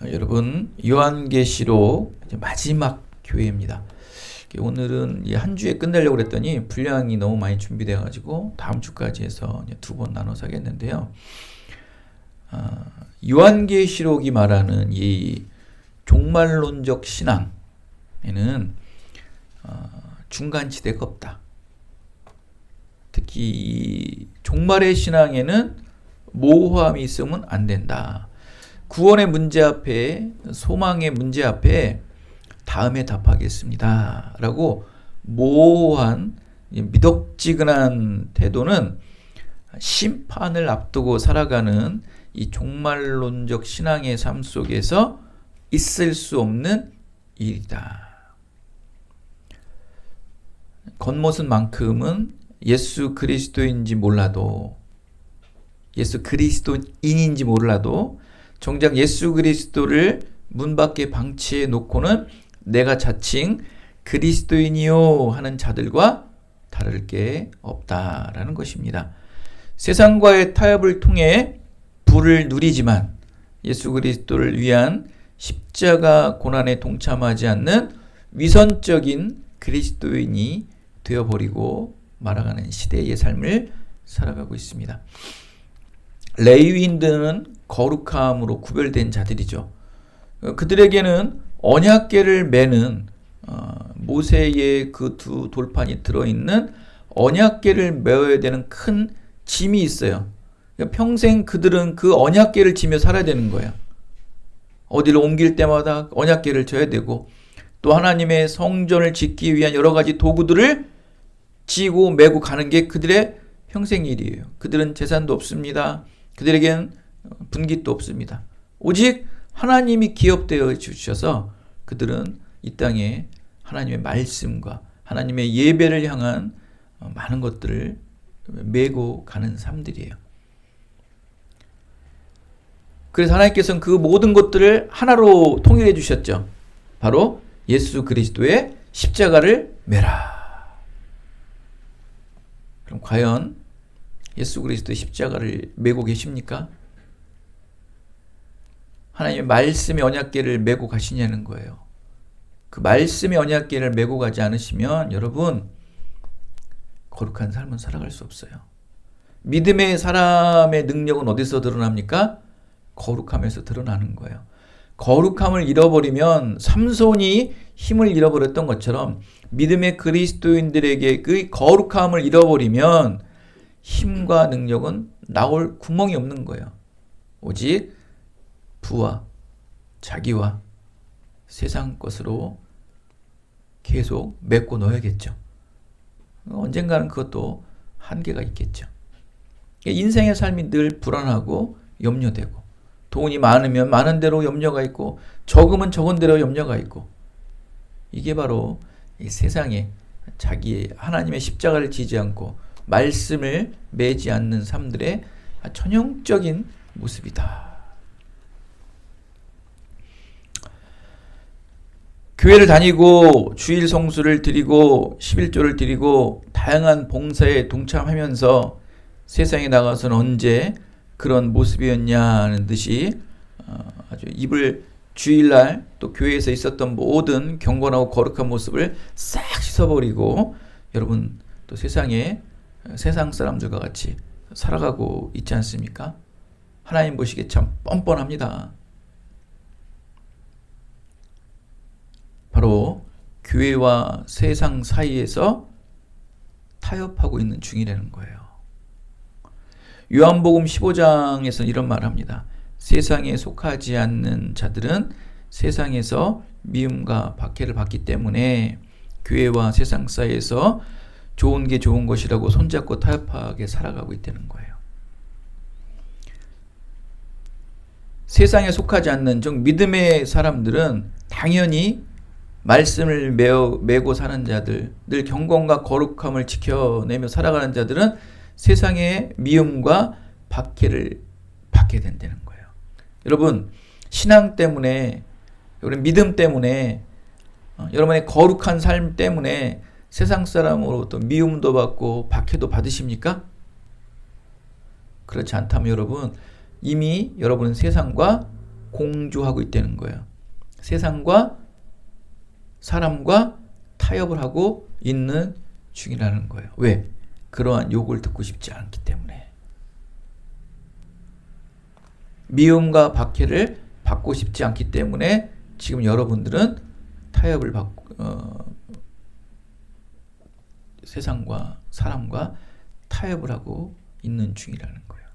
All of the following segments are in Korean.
여러분, 요한계시록 마지막 교회입니다. 오늘은 한 주에 끝내려고 그랬더니 분량이 너무 많이 준비되어 가지고 다음 주까지 해서 두 번 나눠서 하겠는데요. 요한계시록이 말하는 이 종말론적 신앙에는 중간지대가 없다. 특히 이 종말의 신앙에는 모호함이 있으면 안 된다. 구원의 문제 앞에, 소망의 문제 앞에 다음에 답하겠습니다 라고 모호한 미덕지근한 태도는 심판을 앞두고 살아가는 이 종말론적 신앙의 삶 속에서 있을 수 없는 일이다. 겉모습만큼은 예수 그리스도인인지 몰라도, 예수 그리스도인인지 몰라도 정작 예수 그리스도를 문 밖에 방치해 놓고는 내가 자칭 그리스도인이요 하는 자들과 다를 게 없다라는 것입니다. 세상과의 타협을 통해 부를 누리지만 예수 그리스도를 위한 십자가 고난에 동참하지 않는 위선적인 그리스도인이 되어버리고 말아가는 시대의 삶을 살아가고 있습니다. 레위인들은 거룩함으로 구별된 자들이죠. 그들에게는 언약궤를 매는 모세의 그 두 돌판이 들어있는 언약궤를 메어야 되는 큰 짐이 있어요. 평생 그들은 그 언약궤를 지며 살아야 되는 거예요. 어디를 옮길 때마다 언약궤를 져야 되고, 또 하나님의 성전을 짓기 위한 여러 가지 도구들을 지고 메고 가는 게 그들의 평생 일이에요. 그들은 재산도 없습니다. 그들에겐 분깃도 없습니다. 오직 하나님이 기업되어 주셔서 그들은 이 땅에 하나님의 말씀과 하나님의 예배를 향한 많은 것들을 메고 가는 삶들이에요. 그래서 하나님께서는 그 모든 것들을 하나로 통일해 주셨죠. 바로 예수 그리스도의 십자가를 메라. 그럼 과연 예수 그리스도의 십자가를 메고 계십니까? 하나님의 말씀의 언약궤를 메고 가시냐는 거예요. 그 말씀의 언약궤를 메고 가지 않으시면 여러분, 거룩한 삶은 살아갈 수 없어요. 믿음의 사람의 능력은 어디서 드러납니까? 거룩함에서 드러나는 거예요. 거룩함을 잃어버리면 삼손이 힘을 잃어버렸던 것처럼 믿음의 그리스도인들에게 그 거룩함을 잃어버리면 힘과 능력은 나올 구멍이 없는 거예요. 오직 부와 자기와 세상 것으로 계속 메꿔 넣어야겠죠. 언젠가는 그것도 한계가 있겠죠. 인생의 삶이 늘 불안하고 염려되고, 돈이 많으면 많은 대로 염려가 있고, 적으면 적은 대로 염려가 있고, 이게 바로 이 세상에 자기의 하나님의 십자가를 지지 않고 말씀을 매지 않는 삶들의 전형적인 모습이다. 교회를 다니고 주일 성수를 드리고 11조를 드리고 다양한 봉사에 동참하면서 세상에 나가서는 언제 그런 모습이었냐는 듯이 아주 입을 주일날 또 교회에서 있었던 모든 경건하고 거룩한 모습을 싹 씻어버리고 여러분 또 세상에 세상 사람들과 같이 살아가고 있지 않습니까? 하나님 보시기에 참 뻔뻔합니다. 바로 교회와 세상 사이에서 타협하고 있는 중이라는 거예요. 요한복음 15장에서 이런 말을 합니다. 세상에 속하지 않는 자들은 세상에서 미움과 박해를 받기 때문에 교회와 세상 사이에서 좋은 게 좋은 것이라고 손잡고 타협하게 살아가고 있다는 거예요. 세상에 속하지 않는 즉 믿음의 사람들은 당연히 말씀을 메고 사는 자들, 늘 경건과 거룩함을 지켜내며 살아가는 자들은 세상의 미움과 박해를 받게 된다는 거예요. 여러분, 신앙 때문에, 여러분 믿음 때문에, 여러분의 거룩한 삶 때문에 세상 사람으로부터 미움도 받고 박해도 받으십니까? 그렇지 않다면 여러분, 이미 여러분은 세상과 공조하고 있다는 거예요. 세상과 사람과 타협을 하고 있는 중이라는 거예요. 왜? 그러한 욕을 듣고 싶지 않기 때문에. 미움과 박해를 받고 싶지 않기 때문에 지금 여러분들은 타협을 받고 세상과 사람과 타협을 하고 있는 중이라는 거예요.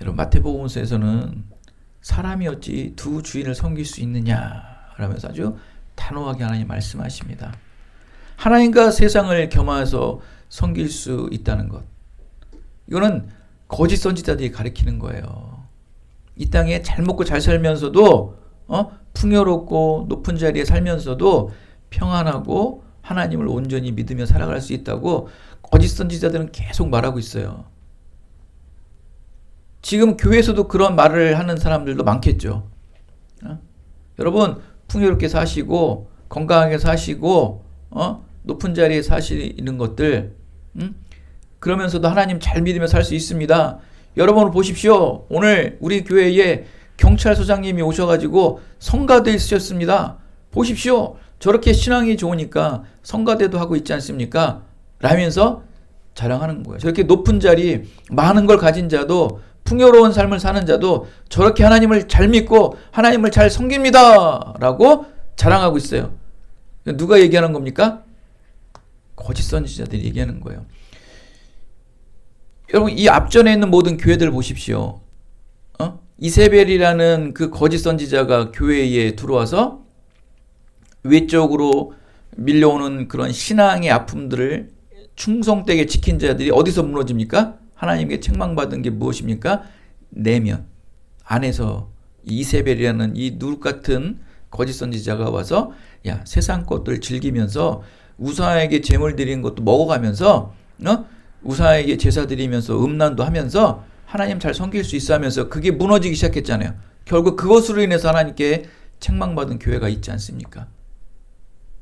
여러분 마태복음서에서는 사람이 어찌 두 주인을 섬길 수 있느냐 라면서 아주 단호하게 하나님 말씀하십니다. 하나님과 세상을 겸하여서 섬길 수 있다는 것. 이거는 거짓 선지자들이 가리키는 거예요. 이 땅에 잘 먹고 잘 살면서도 풍요롭고 높은 자리에 살면서도 평안하고 하나님을 온전히 믿으며 살아갈 수 있다고 거짓 선지자들은 계속 말하고 있어요. 지금 교회에서도 그런 말을 하는 사람들도 많겠죠. 여러분 풍요롭게 사시고 건강하게 사시고 높은 자리에 사시는 것들 그러면서도 하나님 잘 믿으며 살 수 있습니다. 여러분 보십시오. 오늘 우리 교회에 경찰서장님이 오셔가지고 성가대 있으셨습니다. 보십시오. 저렇게 신앙이 좋으니까 성가대도 하고 있지 않습니까? 라면서 자랑하는 거예요. 저렇게 높은 자리 많은 걸 가진 자도 풍요로운 삶을 사는 자도 저렇게 하나님을 잘 믿고 하나님을 잘 섬깁니다 라고 자랑하고 있어요. 누가 얘기하는 겁니까? 거짓 선지자들이 얘기하는 거예요. 여러분 이 앞전에 있는 모든 교회들 보십시오. 이세벨이라는 그 거짓 선지자가 교회에 들어와서 외적으로 밀려오는 그런 신앙의 아픔들을 충성되게 지킨 자들이 어디서 무너집니까? 하나님께 책망받은 게 무엇입니까? 내면 안에서 이세벨이라는 이 누룩 같은 거짓 선지자가 와서 야 세상 것들 즐기면서 우상에게 제물 드리는 것도 먹어가면서 우상에게 제사 드리면서 음란도 하면서 하나님 잘 섬길 수 있어 하면서 그게 무너지기 시작했잖아요. 결국 그것으로 인해서 하나님께 책망받은 교회가 있지 않습니까?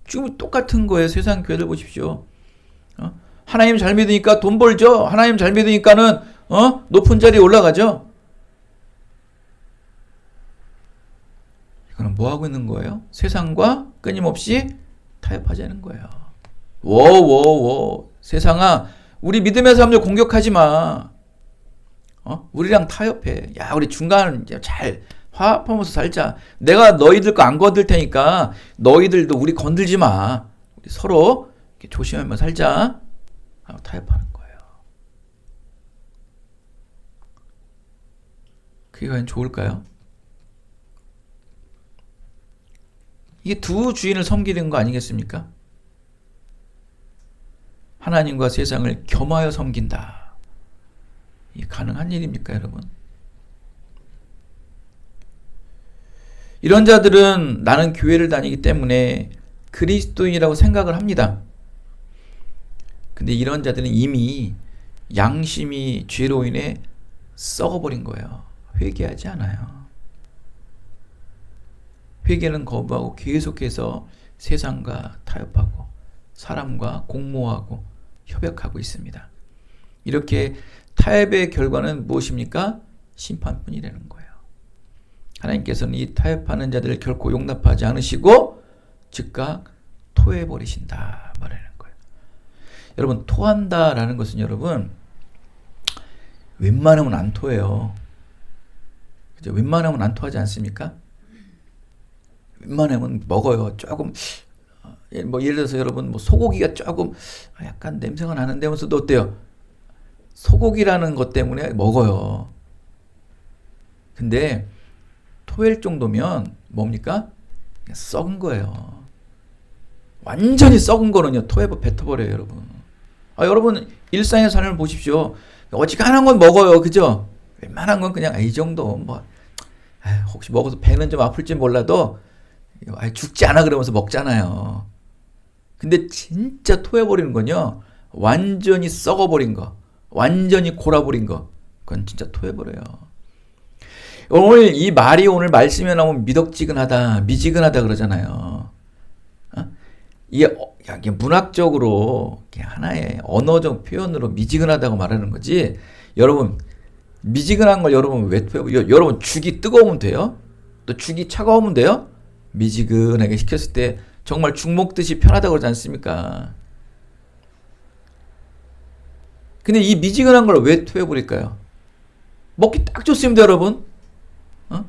지금 똑같은 거예요. 세상 교회들 보십시오. 하나님 잘 믿으니까 돈 벌죠. 하나님 잘 믿으니까는 높은 자리에 올라가죠. 이거는 뭐 하고 있는 거예요? 세상과 끊임없이 타협하자는 거예요. 세상아, 우리 믿음의 삶을 공격하지 마. 우리랑 타협해. 야, 우리 중간 잘 화합하면서 살자. 내가 너희들 거 안 건들 테니까 너희들도 우리 건들지 마. 우리 서로 조심하며 살자. 타협하는 거예요. 그게 과연 좋을까요? 이게 두 주인을 섬기는 거 아니겠습니까? 하나님과 세상을 겸하여 섬긴다. 이게 가능한 일입니까, 여러분? 이런 자들은 나는 교회를 다니기 때문에 그리스도인이라고 생각을 합니다. 근데 이런 자들은 이미 양심이 죄로 인해 썩어버린 거예요. 회개하지 않아요. 회개는 거부하고 계속해서 세상과 타협하고 사람과 공모하고 협약하고 있습니다. 이렇게 타협의 결과는 무엇입니까? 심판뿐이라는 거예요. 하나님께서는 이 타협하는 자들을 결코 용납하지 않으시고 즉각 토해버리신다 말하는 거예요. 여러분 토한다라는 것은 여러분 웬만하면 안 토해요. 그죠? 웬만하면 안 토하지 않습니까? 웬만하면 먹어요. 조금 뭐 예를 들어서 여러분 뭐 소고기가 조금 약간 냄새가 나는데 하면서도 어때요? 소고기라는 것 때문에 먹어요. 근데 토할 정도면 뭡니까? 썩은 거예요. 완전히 썩은 거는요 뱉어버려요 여러분. 여러분 일상의 삶을 보십시오. 어지간한 건 먹어요. 그죠? 웬만한 건 그냥 이 정도 뭐 혹시 먹어서 배는 좀 아플지 몰라도 죽지 않아 그러면서 먹잖아요. 근데 진짜 토해버리는 건요 완전히 썩어버린 거, 완전히 골아버린 거, 그건 진짜 토해버려요. 오늘 이 말이 오늘 말씀에 나오면 미덕지근하다, 미지근하다 그러잖아요. 이게 문학적으로 하나의 언어적 표현으로 미지근하다고 말하는 거지. 여러분 미지근한 걸 여러분 왜 여러분 죽이 뜨거우면 돼요? 또 죽이 차가우면 돼요? 미지근하게 시켰을 때 정말 죽 먹듯이 편하다고 그러지 않습니까? 근데 이 미지근한 걸 왜 토해버릴까요? 먹기 딱 좋습니다, 여러분. 어?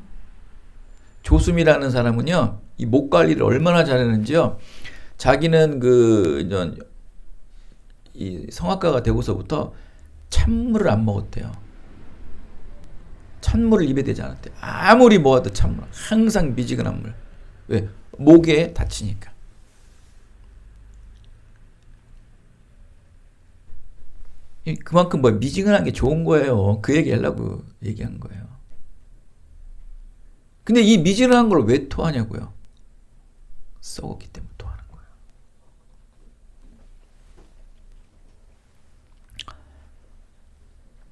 조수미라는 사람은요, 이 목 관리를 얼마나 잘했는지요. 자기는 이 성악가가 되고서부터 찬물을 안 먹었대요. 찬물을 입에 대지 않았대요. 아무리 먹어도 찬물. 항상 미지근한 물. 왜? 목에 다치니까. 그만큼 뭐 미지근한 게 좋은 거예요. 그 얘기 하려고 얘기한 거예요. 근데 이 미지근한 걸 왜 토하냐고요. 썩었기 때문에 토하는 거예요.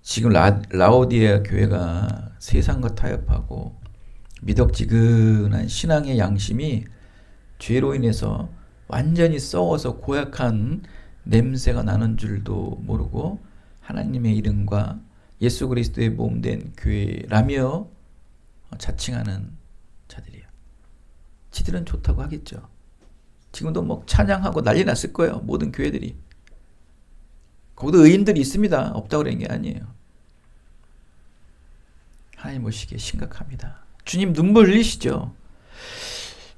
지금 라오디게아 교회가 세상과 타협하고 미덕지근한 신앙의 양심이 죄로 인해서 완전히 썩어서 고약한 냄새가 나는 줄도 모르고 하나님의 이름과 예수 그리스도의 몸된 교회라며 자칭하는 자들이에요. 지들은 좋다고 하겠죠. 지금도 뭐 찬양하고 난리 났을 거예요. 모든 교회들이. 거기도 의인들이 있습니다. 없다고 그런 게 아니에요. 하나님 보시기에 심각합니다. 주님 눈물 흘리시죠.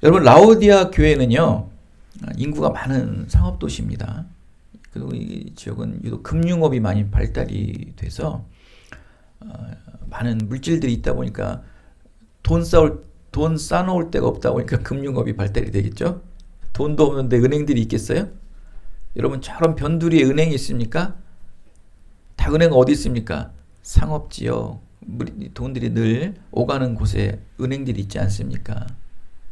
여러분 라오디게아 교회는요. 인구가 많은 상업도시입니다. 그리고 이 지역은 유독 금융업이 많이 발달이 돼서 많은 물질들이 있다 보니까 돈 쌓아놓을 데가 없다 보니까 금융업이 발달이 되겠죠. 돈도 없는데 은행들이 있겠어요? 여러분 저런 변두리에 은행이 있습니까? 다 은행 어디 있습니까? 상업지역 돈들이 늘 오가는 곳에 은행들이 있지 않습니까?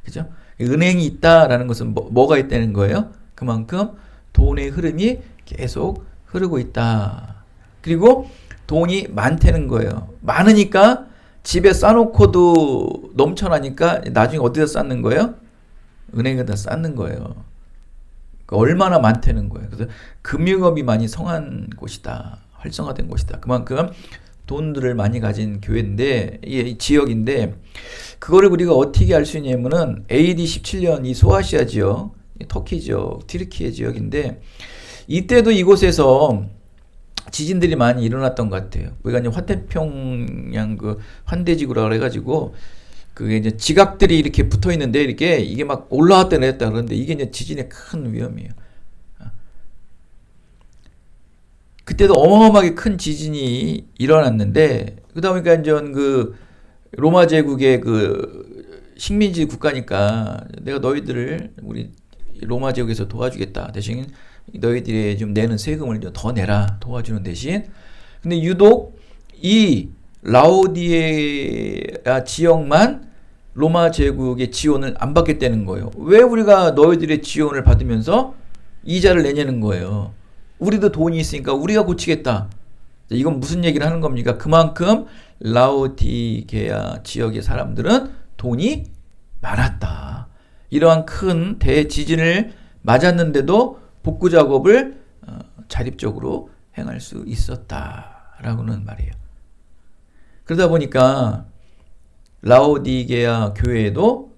그죠? 은행이 있다라는 것은 뭐가 있다는 거예요? 그만큼 돈의 흐름이 계속 흐르고 있다. 그리고 돈이 많다는 거예요. 많으니까 집에 쌓아놓고도 넘쳐나니까 나중에 어디다 쌓는 거예요? 은행에다 쌓는 거예요. 얼마나 많다는 거예요. 그래서 금융업이 많이 성한 곳이다. 활성화된 곳이다. 그만큼 돈들을 많이 가진 교회인데, 이 지역인데, 그거를 우리가 어떻게 알 수 있냐면은 AD 17년 이 소아시아 지역, 터키 지역, 튀르키예 지역인데, 이때도 이곳에서 지진들이 많이 일어났던 것 같아요. 우리가 이제 화태평양 환대지구라 그래가지고, 그게 이제 지각들이 이렇게 붙어 있는데, 이게 막 올라왔다 내렸다 그러는데, 이게 이제 지진의 큰 위험이에요. 그때도 어마어마하게 큰 지진이 일어났는데, 그러다 보니까 이제 로마 제국의 식민지 국가니까 내가 너희들을 우리 로마 제국에서 도와주겠다. 대신 너희들이 좀 내는 세금을 더 내라. 도와주는 대신. 근데 유독 이 라오디게아 지역만 로마 제국의 지원을 안 받겠다는 거예요. 왜 우리가 너희들의 지원을 받으면서 이자를 내냐는 거예요. 우리도 돈이 있으니까 우리가 고치겠다. 이건 무슨 얘기를 하는 겁니까? 그만큼 라오디게아 지역의 사람들은 돈이 많았다. 이러한 큰 대지진을 맞았는데도 복구 작업을 자립적으로 행할 수 있었다라고는 말이에요. 그러다 보니까 라오디게아 교회에도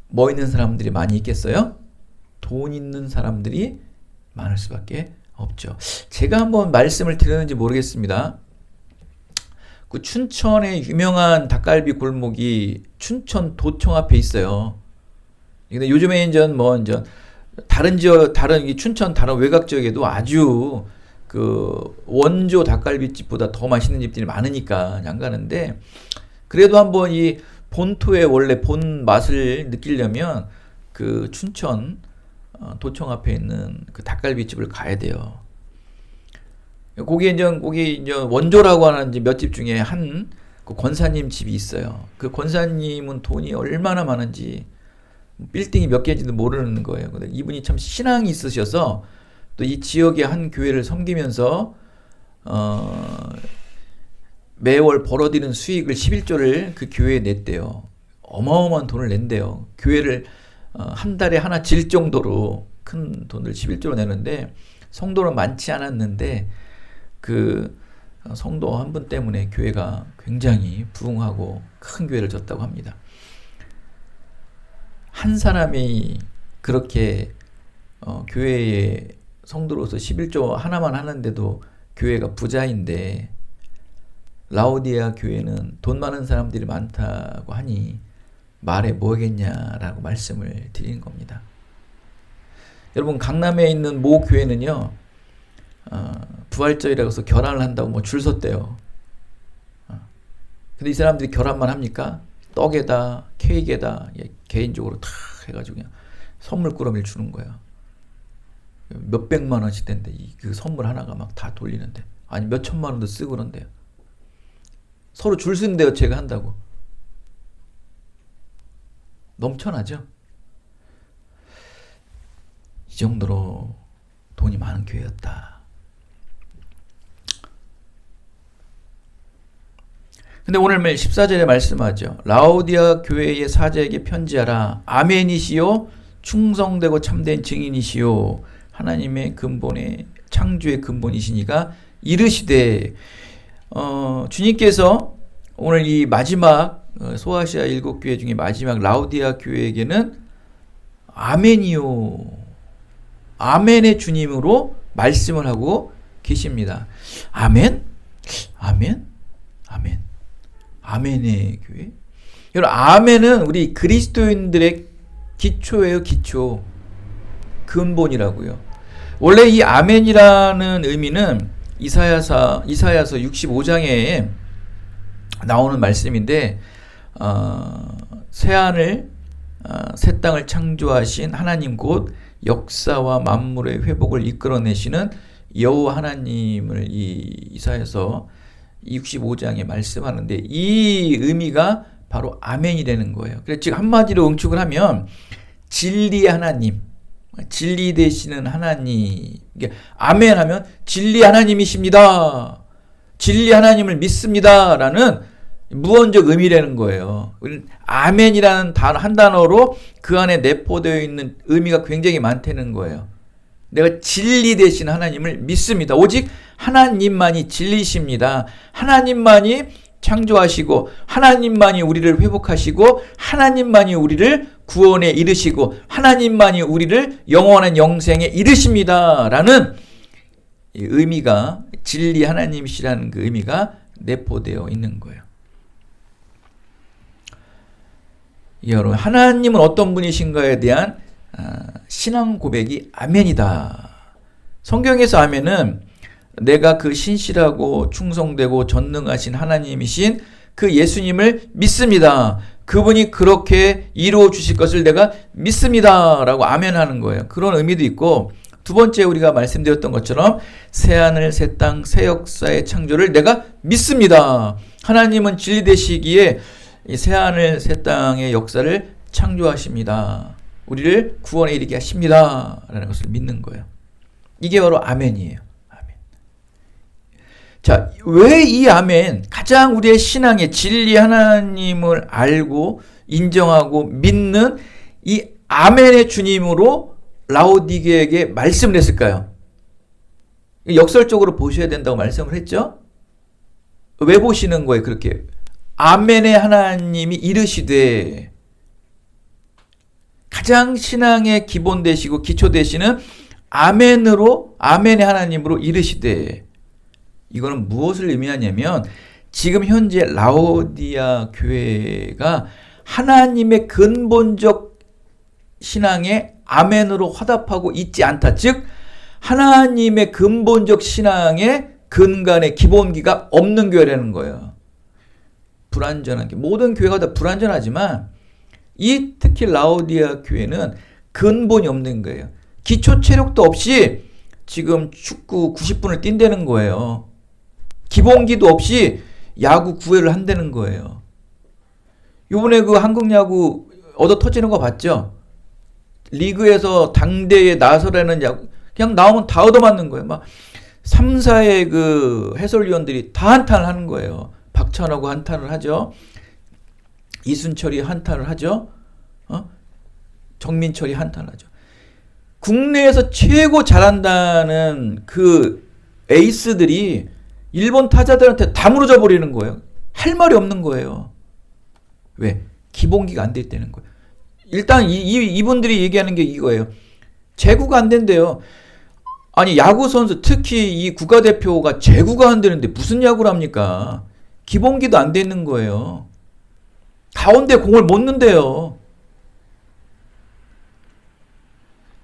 뭐 있는 사람들이 많이 있겠어요? 돈 있는 사람들이 많을 수밖에 없죠. 제가 한번 말씀을 드렸는지 모르겠습니다. 그 춘천의 유명한 닭갈비 골목이 춘천 도청 앞에 있어요. 근데 요즘에 이제 다른 지역, 춘천 다른 외곽 지역에도 아주 원조 닭갈비집보다 더 맛있는 집들이 많으니까 안 가는데, 그래도 한번 이 본토의 원래 본 맛을 느끼려면 춘천 도청 앞에 있는 닭갈비집을 가야 돼요. 거기 이제 원조라고 하는 몇 집 중에 그 권사님 집이 있어요. 그 권사님은 돈이 얼마나 많은지, 빌딩이 몇 개인지도 모르는 거예요. 근데 이분이 참 신앙이 있으셔서 또 이 지역의 한 교회를 섬기면서 매월 벌어들이는 수익을 11조를 그 교회에 냈대요. 어마어마한 돈을 낸대요. 교회를 한 달에 하나 질 정도로 큰 돈을 11조로 내는데, 성도는 많지 않았는데 성도 한 분 때문에 교회가 굉장히 부흥하고 큰 교회를 졌다고 합니다. 한 사람이 그렇게 교회에 성도로서 11조 하나만 하는데도 교회가 부자인데, 라오디아 교회는 돈 많은 사람들이 많다고 하니 말해 뭐겠냐라고 말씀을 드리는 겁니다. 여러분, 강남에 있는 모 교회는요, 부활절이라고 해서 결혼을 한다고 뭐 줄 섰대요. 근데 이 사람들이 결혼만 합니까? 떡에다 케이크에다 개인적으로 다 해가지고 그냥 선물꾸러미를 주는 거예요. 몇백만 원씩 된대. 그 선물 하나가 막 다 돌리는데, 아니 몇천만 원도 쓰고 그런데요. 서로 줄 쓴대요. 제가 한다고. 넘쳐나죠? 이 정도로 돈이 많은 교회였다. 근데 오늘 14절에 말씀하죠. 라오디아 교회의 사자에게 편지하라. 아멘이시요 충성되고 참된 증인이시요 하나님의 근본의 창조의 근본이시니가 이르시되, 주님께서 오늘 이 마지막 소아시아 7교회 중에 마지막 라오디아 교회에게는 아멘이요, 아멘의 주님으로 말씀을 하고 계십니다. 아멘? 아멘? 아멘. 아멘의 교회? 여러분, 아멘은 우리 그리스도인들의 기초예요. 기초. 근본이라고요. 원래 이 아멘이라는 의미는 이사야서 65장에 나오는 말씀인데, 새하늘 새 땅을 창조하신 하나님 곧 역사와 만물의 회복을 이끌어내시는 여호와 하나님을 이 이사야서 65장에 말씀하는데, 이 의미가 바로 아멘이라는 거예요. 그래서 즉 한마디로 응축을 하면 진리의 하나님, 진리 되시는 하나님, 아멘 하면 진리 하나님이십니다, 진리 하나님을 믿습니다 라는 무언적 의미라는 거예요. 아멘이라는 단어, 한 단어로 그 안에 내포되어 있는 의미가 굉장히 많다는 거예요. 내가 진리 되신 하나님을 믿습니다. 오직 하나님만이 진리십니다. 하나님만이 창조하시고, 하나님만이 우리를 회복하시고, 하나님만이 우리를 구원에 이르시고, 하나님만이 우리를 영원한 영생에 이르십니다 라는 의미가, 진리 하나님이시라는 그 의미가 내포되어 있는 거예요. 여러분, 하나님은 어떤 분이신가에 대한 신앙 고백이 아멘이다. 성경에서 아멘은 내가 그 신실하고 충성되고 전능하신 하나님이신 그 예수님을 믿습니다. 그분이 그렇게 이루어 주실 것을 내가 믿습니다 라고 아멘하는 거예요. 그런 의미도 있고, 두 번째 우리가 말씀드렸던 것처럼 새하늘 새 땅 새 역사의 창조를 내가 믿습니다. 하나님은 진리 되시기에 이 새하늘 새 땅의 역사를 창조하십니다. 우리를 구원에 이르게 하십니다 라는 것을 믿는 거예요. 이게 바로 아멘이에요. 아멘. 자, 왜 이 아멘, 가장 우리의 신앙의 진리 하나님을 알고 인정하고 믿는 이 아멘의 주님으로 라오디게에게 말씀을 했을까요? 역설적으로 보셔야 된다고 말씀을 했죠. 왜 보시는 거예요? 그렇게 아멘의 하나님이 이르시되, 가장 신앙의 기본 되시고 기초 되시는 아멘으로, 아멘의 하나님으로 이르시되, 이거는 무엇을 의미하냐면 지금 현재 라오디아 교회가 하나님의 근본적 신앙에 아멘으로 화답하고 있지 않다. 즉 하나님의 근본적 신앙의 근간의 기본기가 없는 교회라는 거예요. 불완전한 게, 모든 교회가 다 불완전하지만 이 특히 라오디아 교회는 근본이 없는 거예요. 기초 체력도 없이 지금 축구 90분을 뛴다는 거예요. 기본기도 없이 야구 9회를 한다는 거예요. 요번에 그 한국 야구 얻어 터지는 거 봤죠? 리그에서 당대에 나서라는 야구, 그냥 나오면 다 얻어맞는 거예요. 막 3, 4의 그 해설위원들이 다 한탄을 하는 거예요. 박찬호가 한탄을 하죠. 이순철이 한탄을 하죠. 정민철이 한탄을 하죠. 국내에서 최고 잘한다는 그 에이스들이 일본 타자들한테 다 무너져 버리는 거예요. 할 말이 없는 거예요. 왜? 기본기가 안 돼 있다는 거예요. 일단 이분들이 얘기하는 게 이거예요. 제구가 안 된대요. 아니 야구 선수 특히 이 국가대표가 제구가 안 되는데 무슨 야구를 합니까? 기본기도 안 돼 있는 거예요. 가운데 공을 못 넣는데요.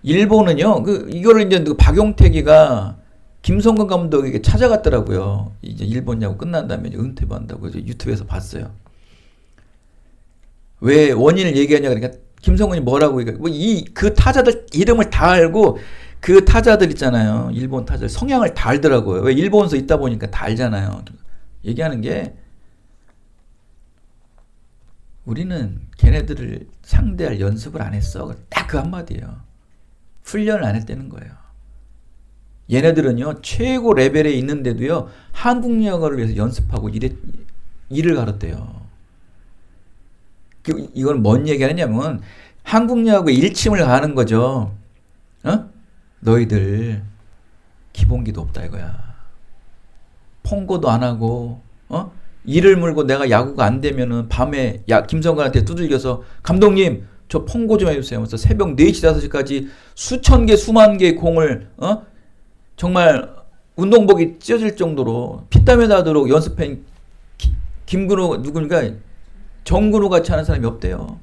일본은요. 이거를 이제 박용택이가 김성근 감독에게 찾아갔더라고요. 이제 일본 야구 끝난 다음에 은퇴 한다고 유튜브에서 봤어요. 왜 원인을 얘기하냐 그러니까 김성근이 뭐라고 얘기해? 그 타자들 이름을 다 알고 그 타자들 있잖아요. 일본 타자들 성향을 다 알더라고요. 왜 일본에서 있다 보니까 다 알잖아요. 얘기하는 게 우리는 걔네들을 상대할 연습을 안 했어. 딱 그 한마디예요. 훈련을 안 했다는 거예요. 얘네들은요 최고 레벨에 있는데도요 한국 야구를 위해서 연습하고 일을 갈았대요. 이건 뭔 얘기하냐면 한국 야구에 일침을 가는 거죠. 너희들 기본기도 없다 이거야. 폰고도 안 하고 이를 물고 내가 야구가 안 되면은 밤에 김성관한테 두들겨서 감독님 저 폰고 좀 해주세요. 그래서 새벽 4시 5시까지 수천 개 수만 개의 공을 정말 운동복이 찢어질 정도로 피땀에 나도록 연습한 김근호 누구니까 정근호 같이 하는 사람이 없대요.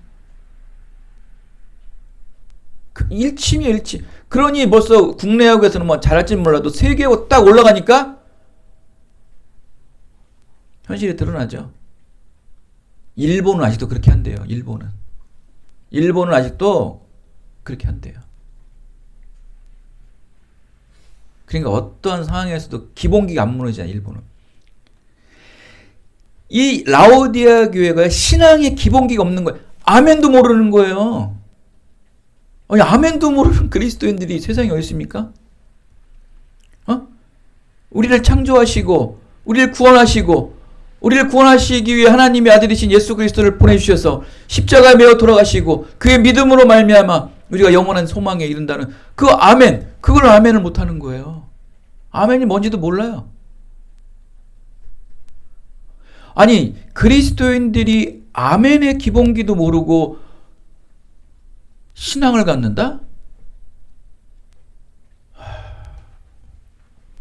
일침이야 일침. 그러니 벌써 국내 야구에서는 뭐 잘할지는 몰라도 세계고 딱 올라가니까 현실이 드러나죠. 일본은 아직도 그렇게 한대요. 일본은 아직도 그렇게 한대요. 그러니까 어떠한 상황에서도 기본기가 안 무너지잖아. 일본은. 이 라오디아 교회가 신앙의 기본기가 없는 거예요. 아멘도 모르는 거예요. 아니 아멘도 모르는 그리스도인들이 세상에 어디 있습니까? 우리를 창조하시고 우리를 구원하시기 위해 하나님의 아들이신 예수 그리스도를 보내주셔서 십자가에 매어 돌아가시고 그의 믿음으로 말미암아 우리가 영원한 소망에 이른다는 그 아멘, 그걸 아멘을 못하는 거예요. 아멘이 뭔지도 몰라요. 아니 그리스도인들이 아멘의 기본기도 모르고 신앙을 갖는다?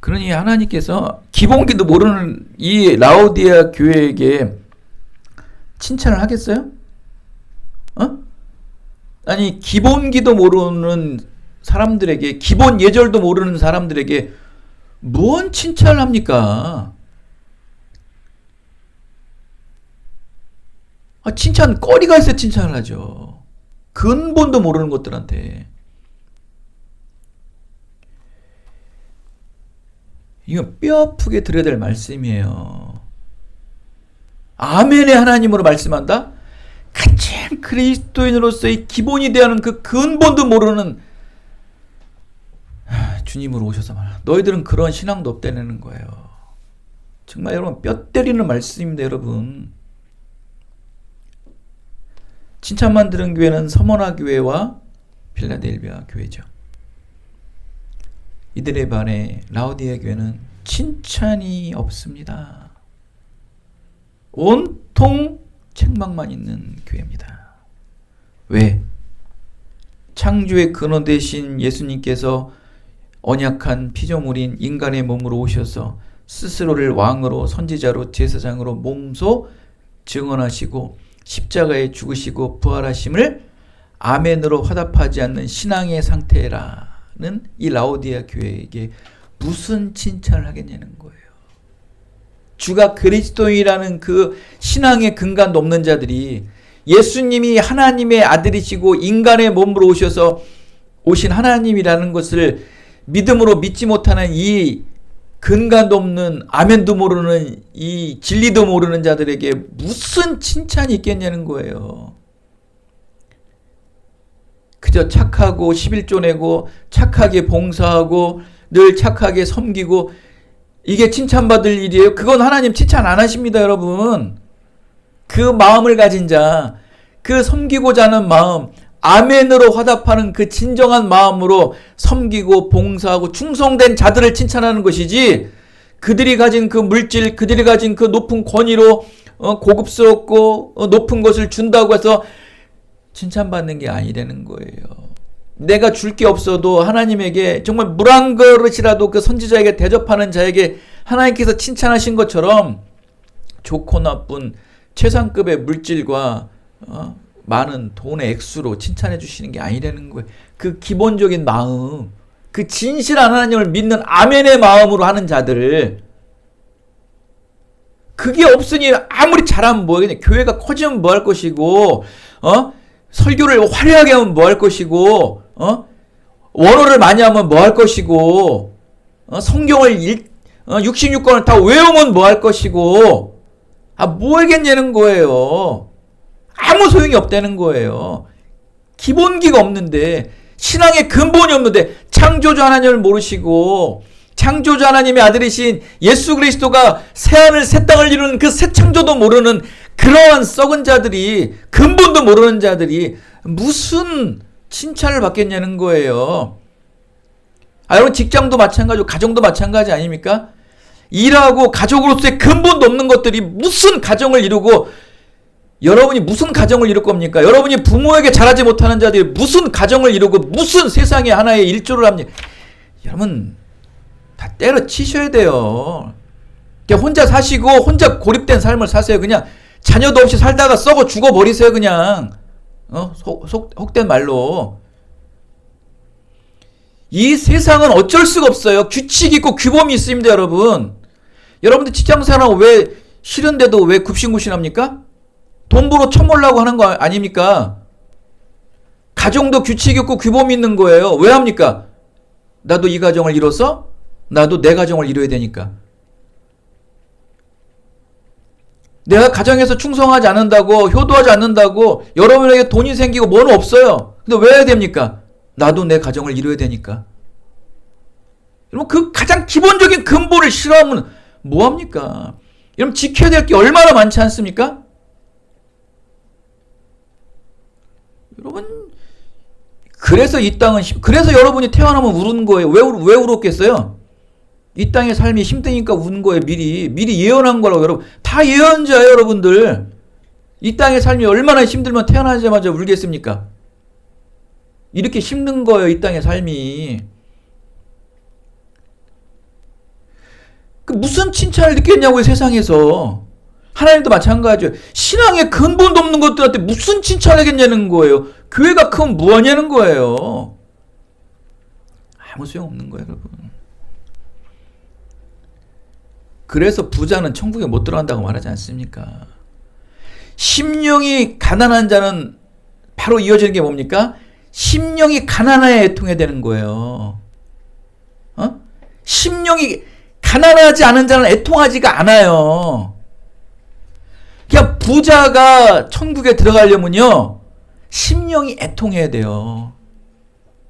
그러니 하나님께서 기본기도 모르는 이 라오디아 교회에게 칭찬을 하겠어요? 아니 기본기도 모르는 사람들에게 기본 예절도 모르는 사람들에게 무언 칭찬을 합니까? 칭찬 거리가 있어 칭찬을 하죠. 근본도 모르는 것들한테. 이건 뼈아프게 들어야 될 말씀이에요. 아멘의 하나님으로 말씀한다? 가장 그리스도인으로서의 기본이 되어는 그 근본도 모르는 주님으로 오셔서 말하. 너희들은 그런 신앙도 없다는 거예요. 정말 여러분 뼈 때리는 말씀입니다. 여러분. 칭찬만 들은 교회는 서머나 교회와 필라델비아 교회죠. 이들에 반해 라오디아 교회는 칭찬이 없습니다. 온통 책망만 있는 교회입니다. 왜? 창조의 근원 되신 예수님께서 언약한 피조물인 인간의 몸으로 오셔서 스스로를 왕으로 선지자로 제사장으로 몸소 증언하시고 십자가에 죽으시고 부활하심을 아멘으로 화답하지 않는 신앙의 상태라는 이 라오디아 교회에게 무슨 칭찬을 하겠냐는 거예요. 주가 그리스도인이라는 그 신앙의 근간도 없는 자들이 예수님이 하나님의 아들이시고 인간의 몸으로 오셔서 오신 하나님이라는 것을 믿음으로 믿지 못하는 이 근간도 없는 아멘도 모르는 이 진리도 모르는 자들에게 무슨 칭찬이 있겠냐는 거예요. 그저 착하고 11조 내고 착하게 봉사하고 늘 착하게 섬기고 이게 칭찬받을 일이에요? 그건 하나님 칭찬 안 하십니다, 여러분. 그 마음을 가진 자, 그 섬기고자 하는 마음, 아멘으로 화답하는 그 진정한 마음으로 섬기고 봉사하고 충성된 자들을 칭찬하는 것이지 그들이 가진 그 물질, 그들이 가진 그 높은 권위로 고급스럽고 높은 것을 준다고 해서 칭찬받는 게 아니라는 거예요. 내가 줄 게 없어도 하나님에게 정말 물 한 그릇이라도 그 선지자에게 대접하는 자에게 하나님께서 칭찬하신 것처럼 좋고 나쁜 최상급의 물질과 많은 돈의 액수로 칭찬해 주시는 게 아니라는 거예요. 그 기본적인 마음, 그 진실한 하나님을 믿는 아멘의 마음으로 하는 자들, 그게 없으니 아무리 잘하면 뭐하겠냐. 교회가 커지면 뭐 할 것이고 설교를 화려하게 하면 뭐 할 것이고 원어를 많이 하면 뭐 할 것이고 성경을 66권을 다 외우면 뭐 할 것이고 뭐 하겠냐는 거예요. 아무 소용이 없다는 거예요. 기본기가 없는데, 신앙의 근본이 없는데, 창조주 하나님을 모르시고 창조주 하나님의 아들이신 예수 그리스도가 새하늘 새 땅을 이루는 그 새 창조도 모르는 그러한 썩은 자들이, 근본도 모르는 자들이 무슨 칭찬을 받겠냐는 거예요. 여러분, 직장도 마찬가지고 가정도 마찬가지 아닙니까? 일하고 가족으로서의 근본도 없는 것들이 무슨 가정을 이루고, 여러분이 무슨 가정을 이룰 겁니까? 여러분이 부모에게 잘하지 못하는 자들이 무슨 가정을 이루고 무슨 세상에 하나의 일조를 합니까? 여러분, 다 때려치셔야 돼요. 그냥 혼자 사시고 혼자 고립된 삶을 사세요. 그냥 자녀도 없이 살다가 썩어 죽어버리세요. 그냥 속된 말로. 이 세상은 어쩔 수가 없어요. 규칙이 있고 규범이 있습니다. 여러분들 직장생활 왜 싫은데도 왜 굽신굽신합니까? 돈 벌어 처먹으려고 하는 거 아닙니까? 가정도 규칙이 있고 규범이 있는 거예요. 왜 합니까? 나도 이 가정을 이뤄서 나도 내 가정을 이뤄야 되니까. 내가 가정에서 충성하지 않는다고, 효도하지 않는다고 여러분에게 돈이 생기고 뭐는 없어요. 근데 왜 해야 됩니까? 나도 내 가정을 이뤄야 되니까. 여러분, 그 가장 기본적인 근본을 싫어하면 뭐합니까? 여러분, 지켜야 될 게 얼마나 많지 않습니까? 여러분, 그래서 이 땅은, 그래서 여러분이 태어나면 우는 거예요. 왜 울었겠어요? 이 땅의 삶이 힘드니까 우는 거예요. 미리 예언한 거라고. 여러분, 다 예언자예요. 여러분들, 이 땅의 삶이 얼마나 힘들면 태어나자마자 울겠습니까? 이렇게 힘든 거예요. 이 땅의 삶이. 무슨 칭찬을 느꼈냐고요. 세상에서. 하나님도 마찬가지예요. 신앙의 근본도 없는 것들한테 무슨 칭찬을 하겠냐는 거예요. 교회가 크면 뭐하냐는 거예요. 아무 소용없는 거예요. 여러분. 그래서 부자는 천국에 못 들어간다고 말하지 않습니까? 심령이 가난한 자는 바로 이어지는 게 뭡니까? 심령이 가난해야 애통해야 되는 거예요. 심령이 가난하지 않은 자는 애통하지가 않아요. 그냥 부자가 천국에 들어가려면요, 심령이 애통해야 돼요.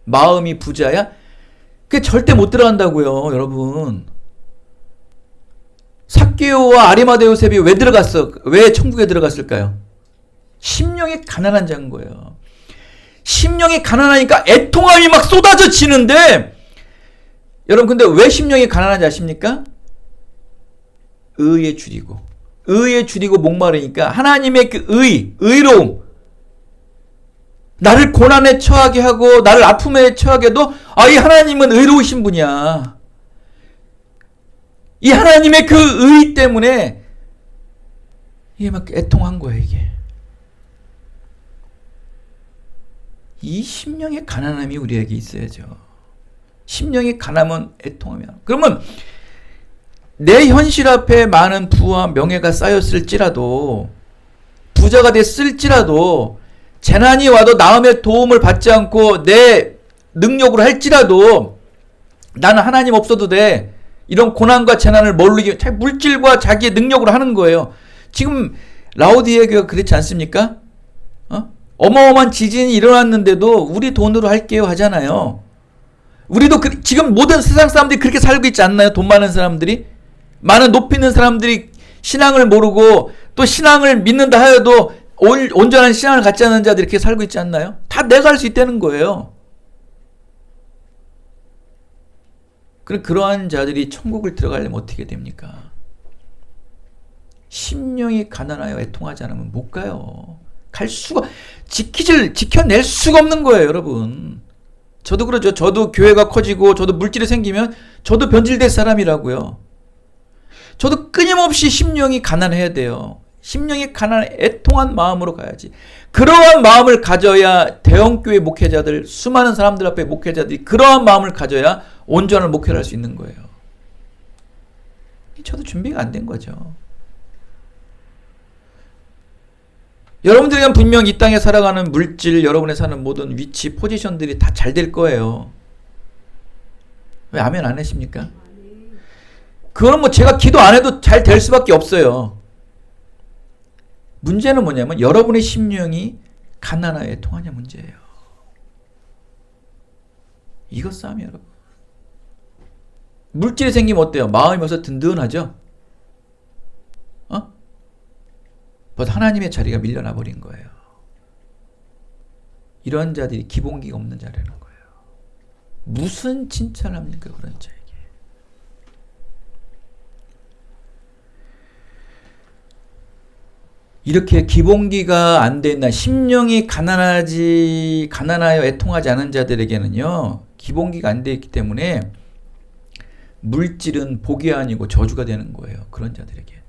마음이 부자야? 그게 절대 못 들어간다고요, 여러분. 삭개오와 아리마대 요셉이 왜 천국에 들어갔을까요? 심령이 가난한 자인 거예요. 심령이 가난하니까 애통함이 막 쏟아져 지는데, 여러분, 근데 왜 심령이 가난한지 아십니까? 의에 줄이고 목마르니까 하나님의 그 의로움, 나를 고난에 처하게 하고 나를 아픔에 처하게 해도 이 하나님은 의로우신 분이야. 이 하나님의 그 의 때문에 이게 막 애통한 거예요. 이게 이 심령의 가난함이 우리에게 있어야죠. 심령이 가난하면 애통하면, 그러면 내 현실 앞에 많은 부와 명예가 쌓였을지라도, 부자가 됐을지라도, 재난이 와도 남의 도움을 받지 않고 내 능력으로 할지라도 나는 하나님 없어도 돼. 이런 고난과 재난을 모르게 물질과 자기의 능력으로 하는 거예요. 지금 라오디게 교회가 그렇지 않습니까? 어마어마한 지진이 일어났는데도 우리 돈으로 할게요 하잖아요. 우리도 지금 모든 세상 사람들이 그렇게 살고 있지 않나요? 돈 많은 사람들이, 많은 높이 있는 사람들이 신앙을 모르고 또 신앙을 믿는다 하여도 온전한 신앙을 갖지 않는 자들이 이렇게 살고 있지 않나요? 다 내가 할 수 있다는 거예요. 그럼 그러한 자들이 천국을 들어가려면 어떻게 됩니까? 심령이 가난하여 애통하지 않으면 못 가요. 갈 수가, 지켜낼 수가 없는 거예요, 여러분. 저도 그러죠. 저도 교회가 커지고, 저도 물질이 생기면, 저도 변질될 사람이라고요. 저도 끊임없이 심령이 가난해야 돼요. 심령이 가난해 애통한 마음으로 가야지. 그러한 마음을 가져야 대형교회 목회자들, 수많은 사람들 앞에 목회자들이 그러한 마음을 가져야 온전한 목회를 할 수 있는 거예요. 저도 준비가 안 된 거죠. 여러분들에겐 분명 이 땅에 살아가는 물질, 여러분의 사는 모든 위치, 포지션들이 다 잘 될 거예요. 왜 아멘 안 하십니까? 그거는 뭐 제가 기도 안 해도 잘 될 수밖에 없어요. 문제는 뭐냐면 여러분의 심령이 가난하여 애통하냐 문제예요. 이것 싸움이에요, 여러분. 물질이 생기면 어때요? 마음이 벌써 든든하죠? 벌써 하나님의 자리가 밀려나 버린 거예요. 이런 자들이 기본기가 없는 자라는 거예요. 무슨 칭찬을 합니까, 그런 자에게. 이렇게 기본기가 안 된, 심령이 가난하여 애통하지 않은 자들에게는요, 기본기가 안 돼 있기 때문에 물질은 복이 아니고 저주가 되는 거예요. 그런 자들에게.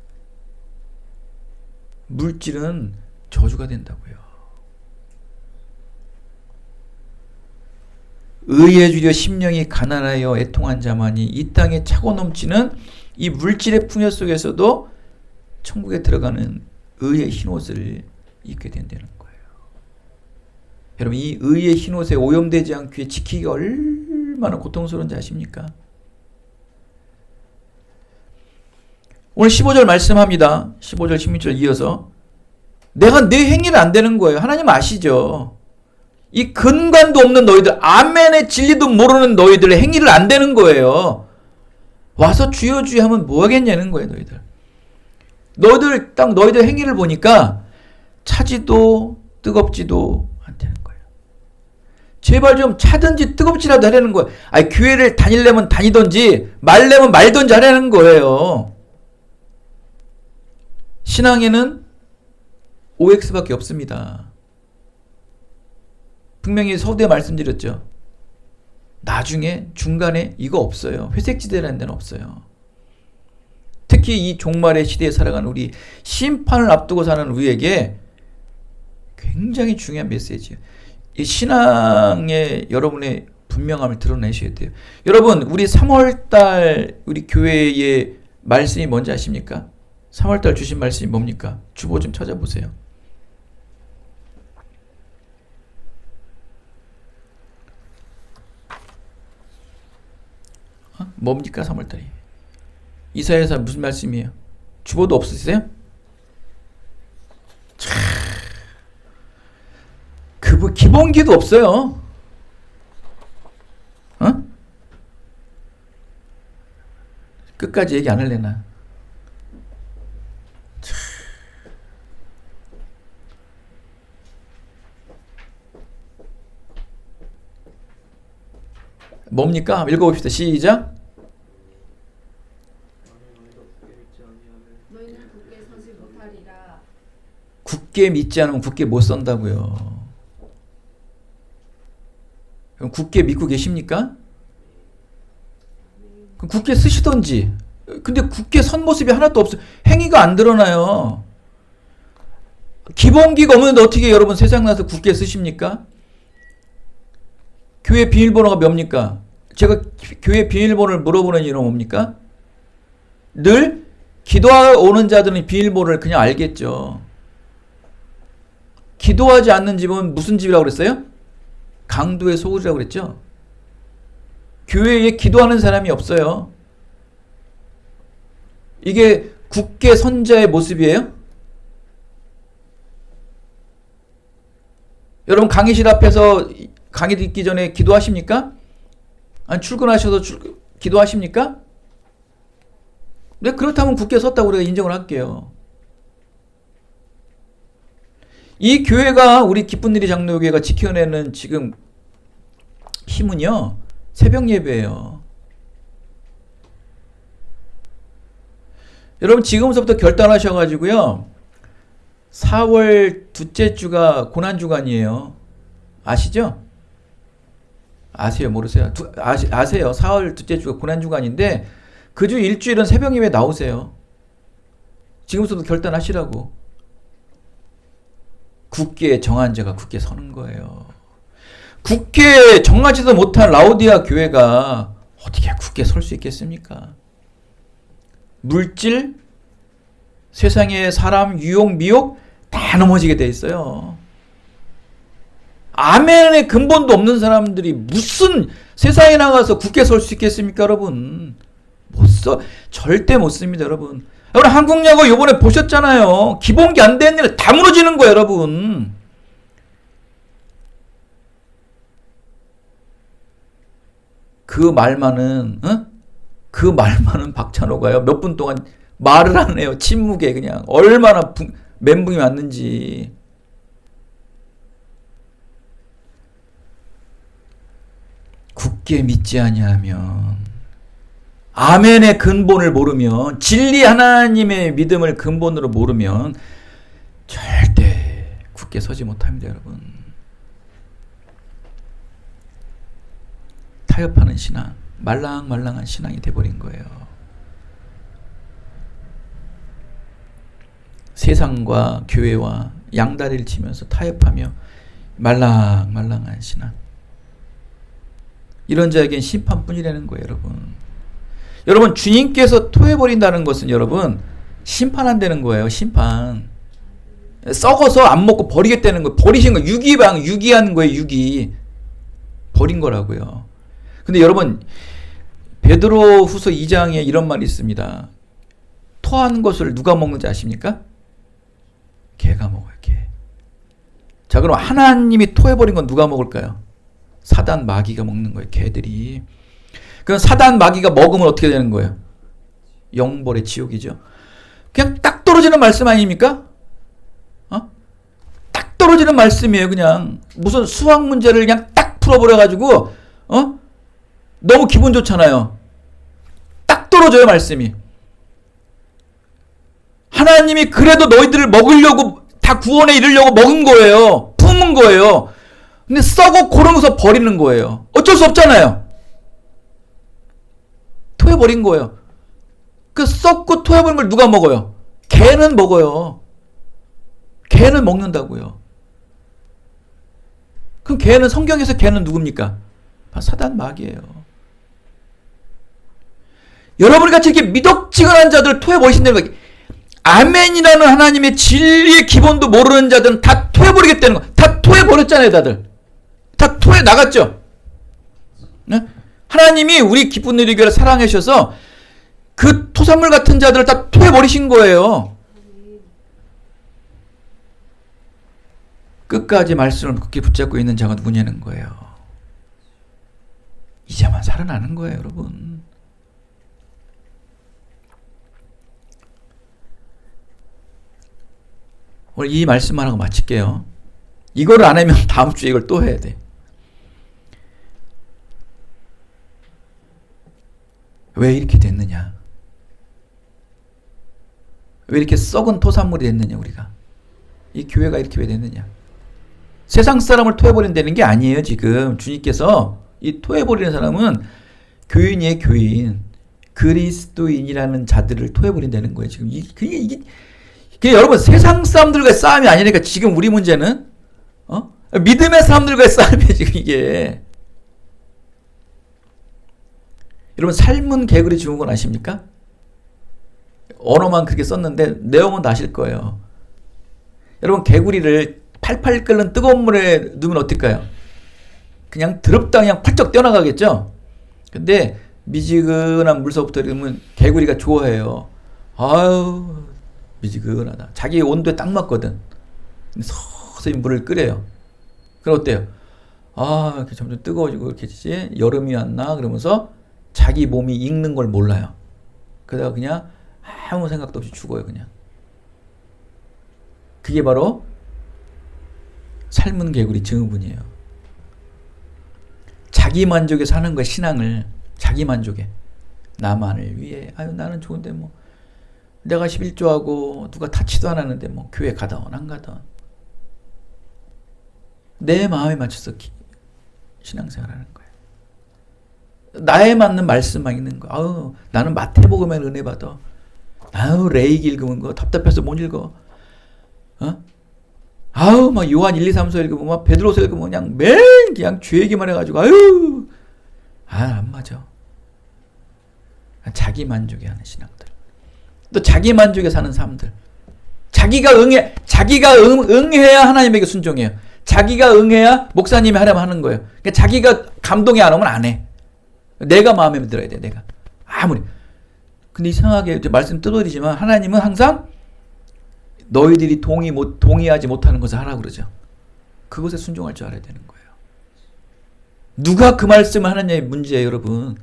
물질은 저주가 된다고요. 의에 주려 심령이 가난하여 애통한 자만이 이 땅에 차고 넘치는 이 물질의 풍요 속에서도 천국에 들어가는 의의 흰옷을 입게 된다는 거예요. 여러분, 이 의의 흰옷에 오염되지 않게 지키기가 얼마나 고통스러운지 아십니까? 오늘 15절 말씀합니다. 15절 16절 이어서 내가 내 행위를 안 되는 거예요. 하나님 아시죠? 이 근간도 없는 너희들, 아멘의 진리도 모르는 너희들의 행위를 안 되는 거예요. 와서 주여 주여 하면 뭐 하겠냐는 거예요, 너희들. 너희들 행위를 보니까 차지도 뜨겁지도 않다는 거예요. 제발 좀 차든지 뜨겁지라도 하라는 거예요. 아니, 교회를 다니려면 다니든지 말려면 말든지 하라는 거예요. 신앙에는 OX밖에 없습니다. 분명히 서두에 말씀드렸죠. 나중에 중간에 이거 없어요. 회색지대라는 데는 없어요. 특히 이 종말의 시대에 살아가는 우리 심판을 앞두고 사는 우리에게 굉장히 중요한 메시지예요. 이 신앙의 여러분의 분명함을 드러내셔야 돼요. 여러분, 우리 3월달 우리 교회의 말씀이 뭔지 아십니까? 3월달 주신 말씀이 뭡니까? 주보 좀 찾아보세요. 뭡니까 3월달이? 이사야서 무슨 말씀이에요? 주보도 없으세요? 그 기본기도 없어요. 끝까지 얘기 안 할래나? 뭡니까? 읽어봅시다. 시작. 너희는 굳게 서지 못하리라. 굳게 믿지 않으면 굳게 못 선다고요. 그럼 굳게 믿고 계십니까? 그럼 굳게 쓰시던지. 근데 굳게 선 모습이 하나도 없어요. 행위가 안 드러나요. 기본기가 없는데 어떻게 여러분 세상 나서 굳게 쓰십니까? 교회 비밀번호가 뭡니까? 제가 교회 비밀번호를 물어보는 이유는 뭡니까? 늘 기도하러 오는 자들은 비밀번호를 그냥 알겠죠. 기도하지 않는 집은 무슨 집이라고 그랬어요? 강도의 소굴이라고 그랬죠. 교회에 기도하는 사람이 없어요. 이게 굳게 선자의 모습이에요? 여러분, 강의실 앞에서 강의 듣기 전에 기도하십니까? 아니, 출근하셔서 기도하십니까? 네, 그렇다면 굳게 섰다고 우리가 인정을 할게요. 이 교회가, 우리 기쁜 일이 장로교회가 지켜내는 지금 힘은요, 새벽 예배예요. 여러분 지금부터 결단하셔가지고요. 4월 둘째 주가 고난주간이에요. 아시죠? 아세요? 모르세요? 아세요? 4월 둘째 주가 고난주간인데 그 주 일주일은 새벽 예배 나오세요. 지금부터 결단하시라고. 굳게 정한 자가 굳게 서는 거예요. 굳게 정하지도 못한 라오디아 교회가 어떻게 굳게 설 수 있겠습니까? 물질, 세상의 사람, 유혹, 미혹 다 넘어지게 돼 있어요. 아멘의 근본도 없는 사람들이 무슨 세상에 나가서 굳게 설 수 있겠습니까, 여러분? 못 써. 절대 못 씁니다, 여러분. 여러분, 한국 야구 요번에 보셨잖아요. 기본기 안 되는 일 다 무너지는 거예요, 여러분. 그 말만은, 그 말만은 박찬호가요. 몇 분 동안 말을 안 해요. 침묵에 그냥. 얼마나 멘붕이 왔는지. 굳게 믿지 아니하면, 아멘의 근본을 모르면, 진리 하나님의 믿음을 근본으로 모르면 절대 굳게 서지 못합니다, 여러분. 타협하는 신앙, 말랑말랑한 신앙이 돼버린 거예요. 세상과 교회와 양다리를 치면서 타협하며 말랑말랑한 신앙. 이런 자에겐 심판뿐이라는 거예요, 여러분. 여러분, 주님께서 토해버린다는 것은 여러분 심판한다는 거예요. 심판. 썩어서 안 먹고 버리겠다는 거예요. 버리신 거예요. 유기한 거예요. 유기. 버린 거라고요. 근데 여러분, 베드로 후서 2장에 이런 말이 있습니다. 토한 것을 누가 먹는지 아십니까? 개가 먹어요. 개. 자, 그럼 하나님이 토해버린 건 누가 먹을까요? 사단 마귀가 먹는 거예요. 개들이. 그럼 사단 마귀가 먹으면 어떻게 되는 거예요? 영벌의 지옥이죠. 그냥 딱 떨어지는 말씀 아닙니까? 딱 떨어지는 말씀이에요. 그냥 무슨 수학 문제를 그냥 딱 풀어버려가지고 너무 기분 좋잖아요. 딱 떨어져요, 말씀이. 하나님이 그래도 너희들을 먹으려고 다 구원에 이르려고 먹은 거예요. 품은 거예요. 근데 썩어 고르면서 버리는 거예요. 어쩔 수 없잖아요. 토해버린 거예요. 그 썩고 토해버린 걸 누가 먹어요? 개는 먹어요. 개는 먹는다고요. 그럼 개는, 성경에서 개는 누굽니까? 사단 마귀예요. 여러분 같이 이렇게 미덕지근한 자들 토해버리신다는 거예요. 아멘이라는 하나님의 진리의 기본도 모르는 자들은 다 토해버리겠다는 거예요. 다 토해버렸잖아요, 다들. 다 토해 나갔죠. 네? 하나님이 우리 기쁜 누리 교회를 사랑해 주셔서 그 토산물 같은 자들을 다 토해버리신 거예요. 끝까지 말씀을 굳게 붙잡고 있는 자가 누구냐는 거예요. 이제만 살아나는 거예요, 여러분. 오늘 이 말씀만 하고 마칠게요. 이거를 안 하면 다음 주에 이걸 또 해야 돼. 왜 이렇게 됐느냐? 왜 이렇게 썩은 토산물이 됐느냐, 우리가? 이 교회가 이렇게 왜 됐느냐? 세상 사람을 토해버린다는 게 아니에요, 지금. 주님께서 이 토해버리는 사람은 교인이에요, 교인. 그리스도인이라는 자들을 토해버린다는 거예요, 지금. 이게 여러분, 세상 사람들과의 싸움이 아니니까 지금 우리 문제는, 믿음의 사람들과의 싸움이에요, 지금 이게. 여러분, 삶은 개구리 증후군 아십니까? 언어만 그렇게 썼는데 내용은 다 아실 거예요. 여러분, 개구리를 팔팔 끓는 뜨거운 물에 넣으면 어떨까요? 그냥 더럽다 그냥 펄쩍 뛰어나가겠죠? 근데 미지근한 물서부터 이러면 개구리가 좋아해요. 아유, 미지근하다. 자기 온도에 딱 맞거든. 서서히 물을 끓여요. 그럼 어때요? 아, 이렇게 점점 뜨거워지고 이렇게 지 여름이 왔나? 그러면서 자기 몸이 익는 걸 몰라요. 그러다가 그냥 아무 생각도 없이 죽어요, 그냥. 그게 바로 삶은 개구리 증후군이에요. 자기 만족에 사는 거예요, 신앙을. 자기 만족에. 나만을 위해. 아유, 나는 좋은데 뭐. 내가 11조하고 누가 타치도 안 하는데 뭐 교회 가든 안 가든 내 마음에 맞춰서 신앙생활하는 거예요. 나에 맞는 말씀만 읽는 거. 아우, 나는 마태복음에 은혜 받아. 아우, 레이기 읽으면 거 답답해서 못 읽어. 아우, 막 요한 1, 2, 3서 읽으면 막 베드로서 읽으면 그냥 매일 그냥 죄 얘기만 해가지고 아유, 안 맞아. 자기 만족에 하는 신앙들. 또 자기 만족에 사는 사람들. 자기가 응해야 하나님에게 순종해요. 자기가 응해야 목사님이 하려면 하는 거예요. 그러니까 자기가 감동이 안 오면 안 해. 내가 마음에 들어야 돼, 내가. 아무리. 근데 이상하게 말씀 뜯어지지만 하나님은 항상 너희들이 동의하지 못하는 것을 하라고 그러죠. 그것에 순종할 줄 알아야 되는 거예요. 누가 그 말씀을 하느냐의 문제예요, 여러분.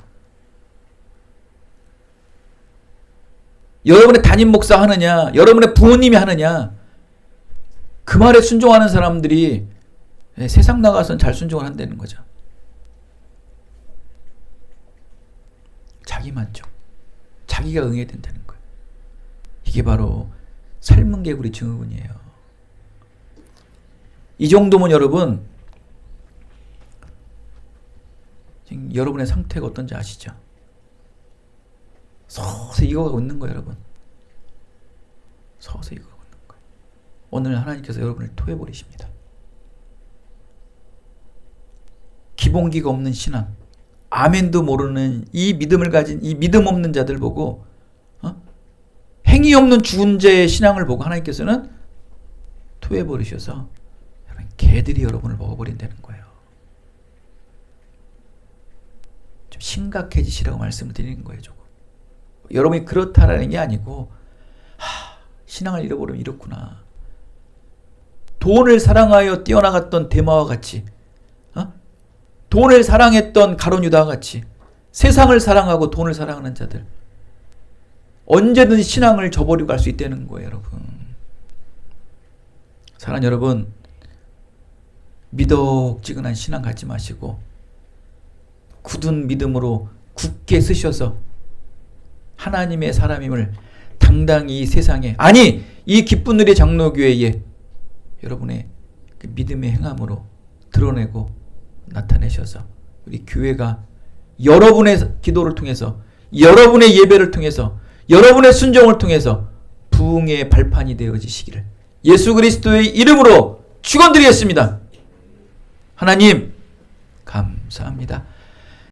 여러분의 담임 목사 하느냐, 여러분의 부모님이 하느냐, 그 말에 순종하는 사람들이 세상 나가서는 잘 순종을 한다는 거죠. 자기 만족, 자기가 응해야 된다는 거예요. 이게 바로 삶은 개구리 증후군이에요. 이 정도면 여러분, 지금 여러분의 상태가 어떤지 아시죠? 서서히 익어가고 있는 거예요, 여러분. 서서히 익어가고 있는 거예요. 오늘 하나님께서 여러분을 토해버리십니다. 기본기가 없는 신앙, 아멘도 모르는 이 믿음을 가진 이 믿음 없는 자들 보고, 행위 없는 죽은 자의 신앙을 보고 하나님께서는 토해버리셔서 개들이 여러분을 먹어버린다는 거예요. 좀 심각해지시라고 말씀을 드리는 거예요, 조금. 여러분이 그렇다라는 게 아니고, 신앙을 잃어버리면 이렇구나. 돈을 사랑하여 뛰어나갔던 데마와 같이, 돈을 사랑했던 가룟 유다와 같이 세상을 사랑하고 돈을 사랑하는 자들, 언제든지 신앙을 저버리고 갈 수 있다는 거예요, 여러분. 사랑하는 여러분, 미덕지근한 신앙 갖지 마시고 굳은 믿음으로 굳게 서셔서 하나님의 사람임을 당당히 이 세상에, 아니 이 기쁜 누리의 장로교회에 여러분의 그 믿음의 행함으로 드러내고 나타내셔서 우리 교회가 여러분의 기도를 통해서, 여러분의 예배를 통해서, 여러분의 순종을 통해서 부흥의 발판이 되어지시기를 예수 그리스도의 이름으로 축원드리겠습니다. 하나님 감사합니다.